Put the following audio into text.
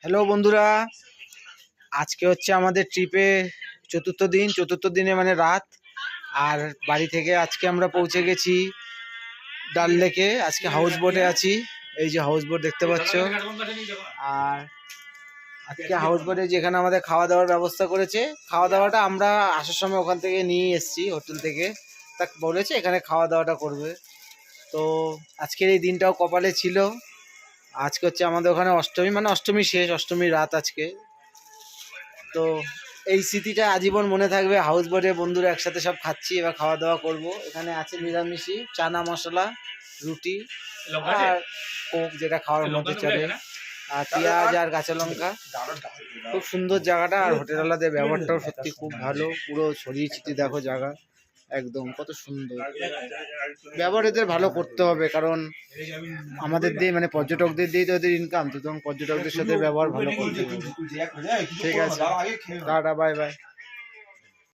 Hello বন্ধুরা, আজকে হচ্ছে আমাদের ট্রিপে চতুর্থ দিনে মানে রাত। আর বাড়ি থেকে আজকে আমরা পৌঁছে গেছি ডাল লেকে। আজকে হাউস বোটে আছি, এই যে হাউস বোট দেখতে পাচ্ছ। আর আজকে হাউস বোটে যেখানে আমাদের খাওয়া দাওয়ার ব্যবস্থা করেছে, খাওয়া দাওয়াটা আমরা আসার সময় ওখান থেকে নিয়ে এসেছি হোটেল থেকে। তা বলেছে এখানে খাওয়া দাওয়াটা করবে। তো আজকের এই দিনটাও কপালে ছিল। আজকে হচ্ছে আমাদের ওখানে অষ্টমী, মানে অষ্টমী শেষ, অষ্টমীর রাত আজকে। তো এই স্মৃতিটা আজীবন মনে থাকবে। হাউস বোটে বন্ধুরা একসাথে সব খাচ্ছি, এবার খাওয়া দাওয়া করব। এখানে আছে নিরামিষি, চানা মশলা, রুটি আর কোক, যেটা খাওয়ার মধ্যে চলে, আর পেঁয়াজ আর কাঁচা লঙ্কা। খুব সুন্দর জায়গাটা, আর হোটেলওয়ালাদের ব্যবহারটাও সত্যি খুব ভালো। পুরো ছড়িয়ে ছিটিয়ে দেখো জায়গা, একদম কত সুন্দর। ব্যবহার এদের ভালো করতে হবে, কারণ আমাদের দিয়ে মানে পর্যটকদের দিয়ে তো ওদের ইনকাম, তো তখন পর্যটকদের সাথে ব্যবহার ভালো করতে হবে। ঠিক আছে, টাটা, বাই বাই।